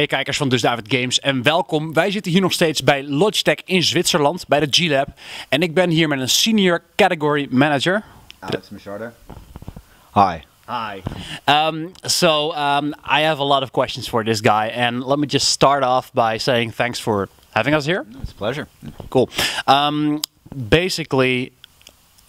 Hey kijkers van DusDavidGames en welkom. Wij zitten hier nog steeds bij Logitech in Zwitserland, bij de G-Lab. En ik ben hier met een Senior Category Manager. Alex Machado. Hi. Hi. I have a lot of questions for this guy. And let me just start off by saying thanks for having us here. It's a pleasure. Cool. Basically,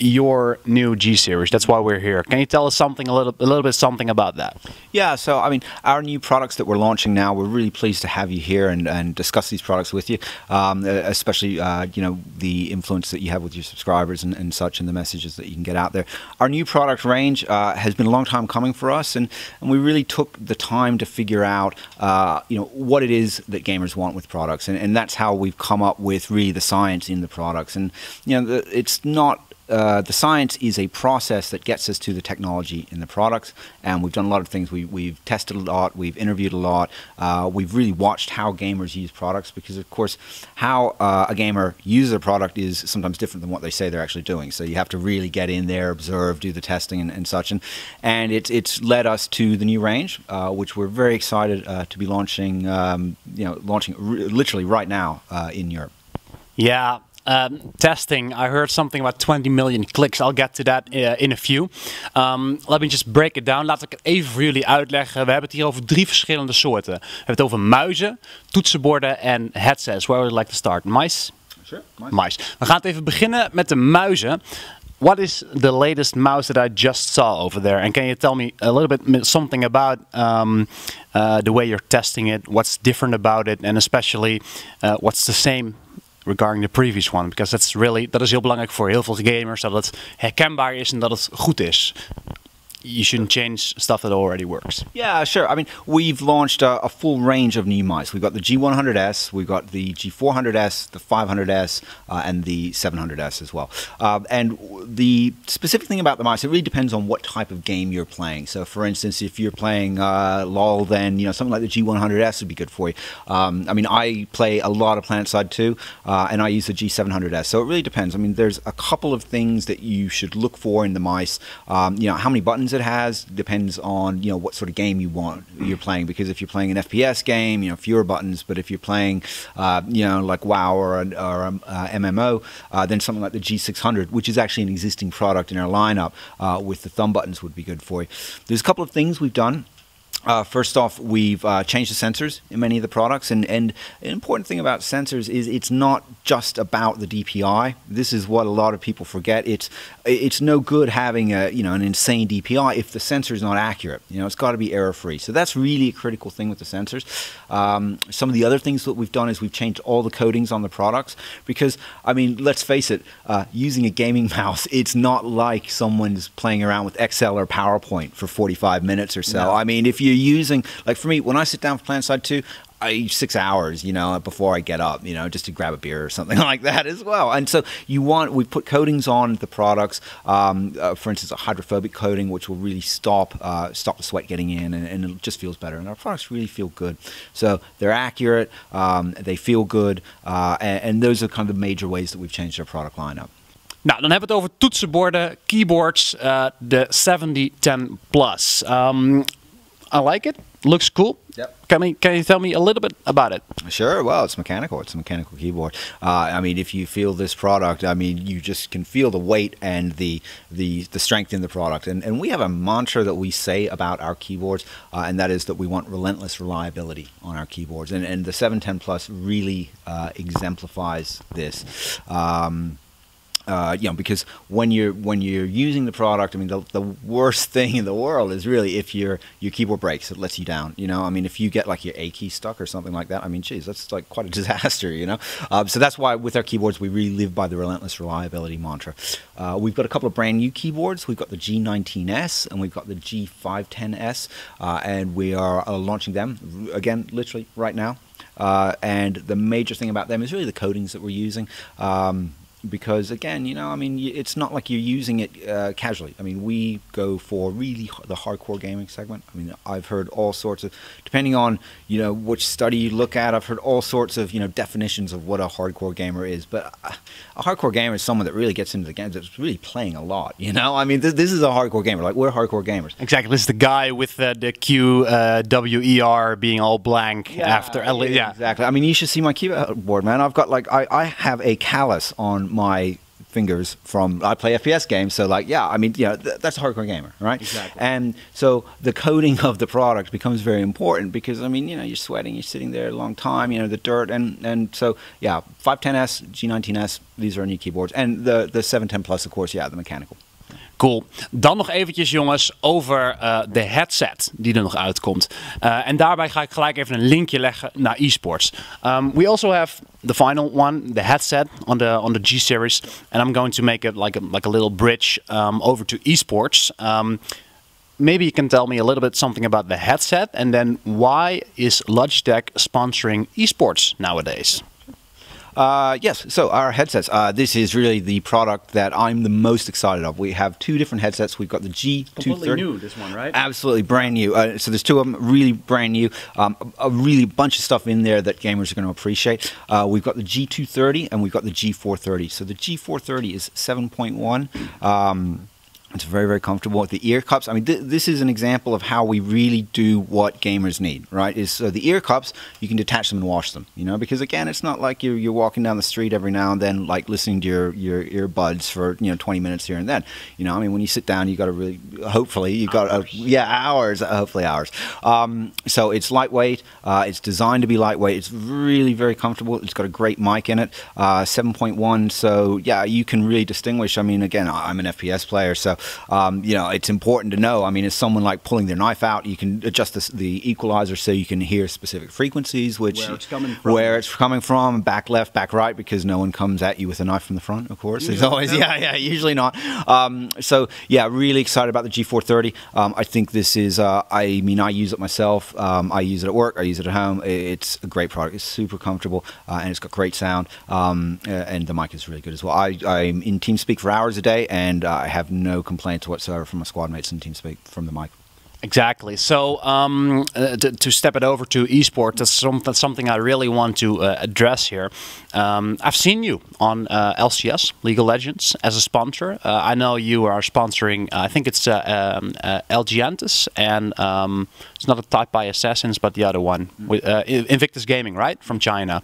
your new G series, that's why we're here. Can you tell us something, a little bit something about that? Yeah, so I mean, our new products that we're launching now, we're really pleased to have you here and discuss these products with you, especially you know, the influence that you have with your subscribers and such, and the messages that you can get out there. Our new product range has been a long time coming for us, and we really took the time to figure out you know, what it is that gamers want with products, and that's how we've come up with really the science in the products. And you know, it's not the science is a process that gets us to the technology in the products, and we've done a lot of things. We've tested a lot, we've interviewed a lot, we've really watched how gamers use products, because of course how a gamer uses a product is sometimes different than what they say they're actually doing. So you have to really get in there, observe, do the testing and such, and it's led us to the new range, which we're very excited to be launching, you know, literally right now in Europe. Yeah. Testing, I heard something about 20 million clicks. I'll get to that in a few. Let me just break it down. Laat ik het even voor jullie uitleggen. We hebben het hier over 3 verschillende soorten. We hebben het over muizen, toetsenborden en headsets. Where would you like to start? Mice? Sure. Mice. We gaan het even beginnen met de muizen. What is the latest mouse that I just saw over there? And can you tell me a little bit something about the way you're testing it? What's different about it? And especially what's the same regarding the previous one, because dat is heel belangrijk voor heel veel gamers, dat het herkenbaar is en dat het goed is. You shouldn't change stuff that already works. Yeah, sure. I mean, we've launched a full range of new mice. We've got the G100S, we've got the G400S, the 500S, and the 700S as well. And the specific thing about the mice, it really depends on what type of game you're playing. So, for instance, if you're playing LOL, then you know something like the G100S would be good for you. I mean, I play a lot of PlanetSide 2, and I use the G700S. So it really depends. I mean, there's a couple of things that you should look for in the mice. You know, how many buttons it has depends on, you know, what sort of game you're playing, because if you're playing an FPS game, you know, fewer buttons, but if you're playing you know, like WoW or MMO, then something like the G600, which is actually an existing product in our lineup, with the thumb buttons would be good for you. There's a couple of things we've done. First off, we've changed the sensors in many of the products, and an important thing about sensors is it's not just about the DPI. This is what a lot of people forget. It's no good having an insane DPI if the sensor is not accurate. You know, it's got to be error free. So that's really a critical thing with the sensors. Some of the other things that we've done is we've changed all the codings on the products, because I mean, let's face it, using a gaming mouse, it's not like someone's playing around with Excel or PowerPoint for 45 minutes or so. No. I mean, if you're using, like for me, when I sit down for PlanetSide 2, I use 6 hours, you know, before I get up, you know, just to grab a beer or something like that as well. And so we put coatings on the products, for instance, a hydrophobic coating, which will really stop the sweat getting in, and it just feels better. And our products really feel good. So they're accurate, they feel good, and those are kind of the major ways that we've changed our product lineup. Nou, dan hebben we het over toetsenborden, keyboards, de 7010 Plus. I like it. Looks cool. Yep. Can you tell me a little bit about it? Sure. Well, it's mechanical. It's a mechanical keyboard. I mean, if you feel this product, I mean, you just can feel the weight and the strength in the product. And we have a mantra that we say about our keyboards, and that is that we want relentless reliability on our keyboards. And the 710 Plus really exemplifies this. You know, because when you're using the product, I mean, the worst thing in the world is really if your keyboard breaks, it lets you down. You know, I mean, if you get like your A key stuck or something like that, I mean, geez, that's like quite a disaster. You know, so that's why with our keyboards we really live by the relentless reliability mantra. We've got a couple of brand new keyboards. We've got the G19S and we've got the G510S, and we are launching them again, literally right now. And the major thing about them is really the coatings that we're using. because again, you know, I mean, it's not like you're using it casually. I mean, we go for really the hardcore gaming segment. I mean, I've heard all sorts of, depending on, you know, which study you look at, I've heard all sorts of, you know, definitions of what a hardcore gamer is. But a hardcore gamer is someone that really gets into the games, that's really playing a lot, you know? I mean, this is a hardcore gamer. Like, we're hardcore gamers. Exactly. This is the guy with the QWER being all blank after. Yeah, exactly. I mean, you should see my keyboard, man. I've got, like, I have a callus on my fingers from, I play FPS games, so like, yeah, I mean, you know, that's a hardcore gamer, right? Exactly. And so the coding of the product becomes very important because, I mean, you know, you're sweating, you're sitting there a long time, you know, the dirt, and so, yeah, 510S, G19S, these are our new keyboards, and the 710 Plus, of course, yeah, the mechanical. Cool. Dan nog eventjes jongens over de headset die er nog uitkomt. En daarbij ga ik gelijk even een linkje leggen naar esports. We also have the final one, the headset on the G series, and I'm going to make it like a little bridge over to esports. Maybe you can tell me a little bit something about the headset, and then why is Logitech sponsoring esports nowadays? Yes, so our headsets, this is really the product that I'm the most excited of. We have two different headsets. We've got the G230. Completely new, this one, right? Absolutely brand new. So there's two of them, really brand new. A really bunch of stuff in there that gamers are going to appreciate. We've got the G230 and we've got the G430. So the G430 is 7.1. It's very, very comfortable with the ear cups. I mean, this is an example of how we really do what gamers need, right? Is so the ear cups, you can detach them and wash them, you know, because again, it's not like you're walking down the street every now and then, like listening to your earbuds for, you know, 20 minutes here and then. You know, I mean, when you sit down, you got to really, hopefully, you got hours, hopefully hours. So it's lightweight. It's designed to be lightweight. It's really very comfortable. It's got a great mic in it, 7.1. So yeah, you can really distinguish. I mean, again, I'm an FPS player, so you know, it's important to know. I mean, it's someone like pulling their knife out. You can adjust the equalizer so you can hear specific frequencies, which where it's coming from, back left, back right, because no one comes at you with a knife from the front, of course. It's always usually not. So yeah, really excited about the G430. I think this is. I mean, I use it myself. I use it at work. I use it at home. It's a great product. It's super comfortable and it's got great sound. And the mic is really good as well. I'm in TeamSpeak for hours a day, and I have no complaints whatsoever from my squad mates in TeamSpeak from the mic. Exactly. So to step it over to esports, that's something I really want to address here. I've seen you on LCS, League of Legends, as a sponsor. I know you are sponsoring, I think it's Elgiantis, and it's not a Type by Assassins, but the other one, with, Invictus Gaming, right, from China.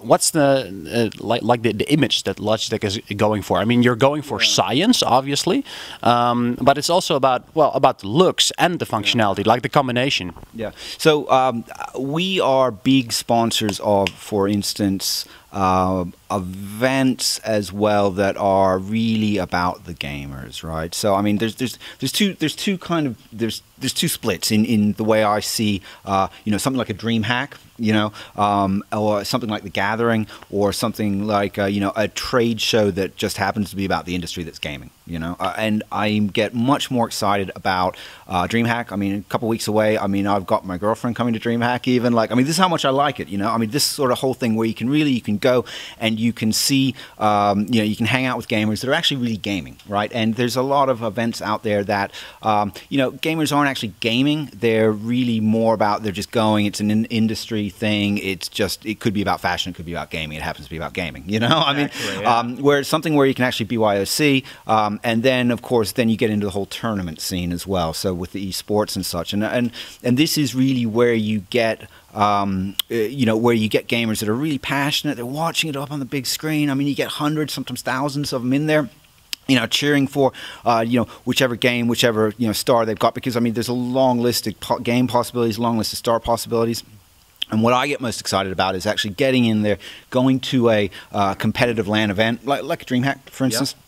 What's the like the image that Logitech is going for? I mean, you're going for science, obviously, but it's also about the looks and the functionality, like the combination. Yeah. So we are big sponsors of, for instance, events as well that are really about the gamers, right? So I mean, there's two splits in the way I see, you know, something like a DreamHack, you know, or something like The Gathering, or something like you know, a trade show that just happens to be about the industry that's gaming, you know. And I get much more excited about DreamHack. I mean, a couple weeks away. I mean, I've got my girlfriend coming to DreamHack. Even like, I mean, this is how much I like it, you know. I mean, this sort of whole thing where you can go and you can see, you know, you can hang out with gamers that are actually really gaming, right? And there's a lot of events out there that, you know, gamers aren't actually gaming. They're really more about, they're just going, it's an industry thing. It's just, it could be about fashion, it could be about gaming. It happens to be about gaming, you know? Exactly, I mean, where it's something where you can actually BYOC, and then, of course, then you get into the whole tournament scene as well. So with the esports and such. And this is really where you get, you know, where you get gamers that are really passionate. They're watching it up on the big screen. I mean, you get hundreds, sometimes thousands of them in there, you know, cheering for, you know, whichever game, whichever, you know, star they've got. Because, I mean, there's a long list of game possibilities, long list of star possibilities. And what I get most excited about is actually getting in there, going to a competitive LAN event, like a DreamHack, for instance. Yep.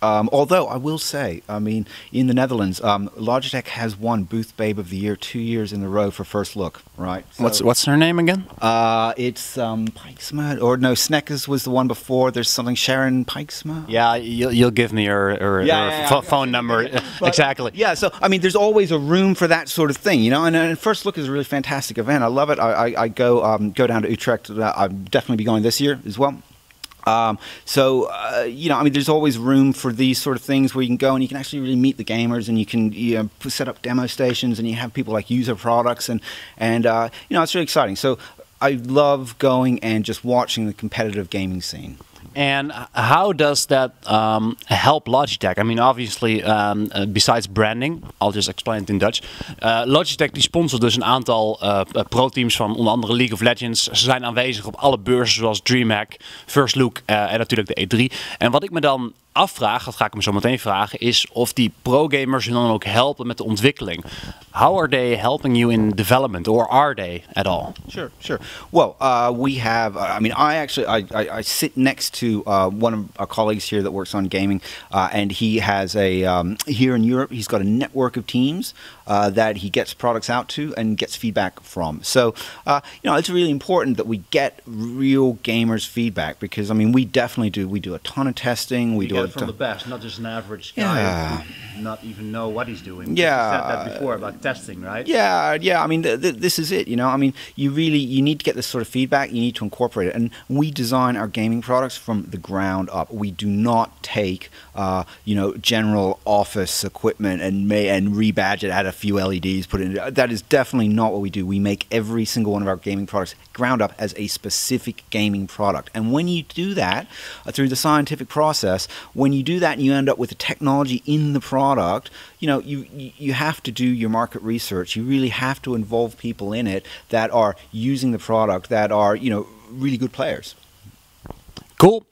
Although I will say, I mean, in the Netherlands, Logitech has won Booth Babe of the Year 2 years in a row for First Look, right? So, what's her name again? It's Pikesma, or no, Sneckers was the one before. There's something, Sharon Pikesma. Yeah, you'll give me her phone number. But, exactly. Yeah, so I mean, there's always a room for that sort of thing, you know. And First Look is a really fantastic event. I love it. I go down to Utrecht. I'll definitely be going this year as well. You know, I mean, there's always room for these sort of things where you can go and you can actually really meet the gamers, and you can set up demo stations, and you have people like use our products, and you know, it's really exciting. So I love going and just watching the competitive gaming scene. And how does that help Logitech? I mean, obviously, besides branding, I'll just explain it in Dutch. Logitech die sponsort dus een aantal pro-teams van onder andere League of Legends. Ze zijn aanwezig op alle beurzen zoals DreamHack, First Look en natuurlijk de E3. En wat ik me dan afvraag, dat ga ik hem zo meteen vragen, is of die pro-gamers hun dan ook helpen met de ontwikkeling. How are they helping you in development, or are they at all? Sure, sure. Well, we have, I mean, I sit next to one of our colleagues here that works on gaming, and he has here in Europe, he's got a network of teams that he gets products out to and gets feedback from. So, you know, it's really important that we get real gamers feedback, because, I mean, we definitely do. We do a ton of testing. We do it from the best, not just an average guy who not even know what he's doing. Yeah. You said that before about testing, right? Yeah. I mean, this is it. You know, I mean, you need to get this sort of feedback. You need to incorporate it, and we design our gaming products from the ground up. We do not take, you know, general office equipment and rebadge it, add a few LEDs, put it in. That is definitely not what we do. We make every single one of our gaming products ground up as a specific gaming product. And when you do that through the scientific process, when you do that and you end up with the technology in the product, you know, you have to do your market research. You really have to involve people in it that are using the product, that are, you know, really good players. Cool.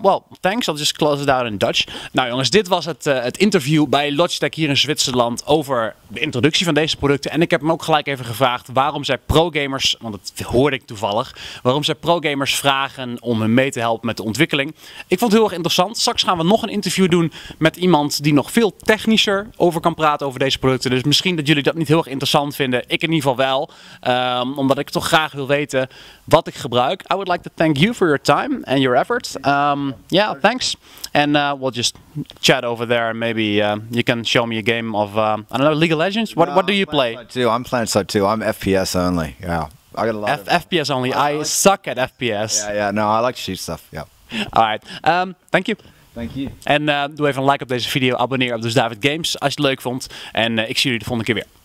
Well, thanks. I'll just close it out in Dutch. Nou jongens, dit was het interview bij Logitech hier in Zwitserland over de introductie van deze producten. En ik heb hem ook gelijk even gevraagd waarom zij pro-gamers, want dat hoorde ik toevallig, waarom zij pro-gamers vragen om hen mee te helpen met de ontwikkeling. Ik vond het heel erg interessant. Straks gaan we nog een interview doen met iemand die nog veel technischer over kan praten over deze producten. Dus misschien dat jullie dat niet heel erg interessant vinden. Ik in ieder geval wel. Omdat ik toch graag wil weten wat ik gebruik. I would like to thank you for your time and your effort. Yeah, thanks. And we'll just chat over there. Maybe you can show me a game of, I don't know, League of Legends? What do you play? I'm playing side 2. I'm FPS only. Yeah. I got a lot of FPS only. I suck at FPS. Yeah. No, I like to shoot stuff. Yeah. All right. Thank you. Thank you. En doe even een like op deze video. Abonneer op DusDavidGames als je het leuk vond. En ik zie jullie de volgende keer weer.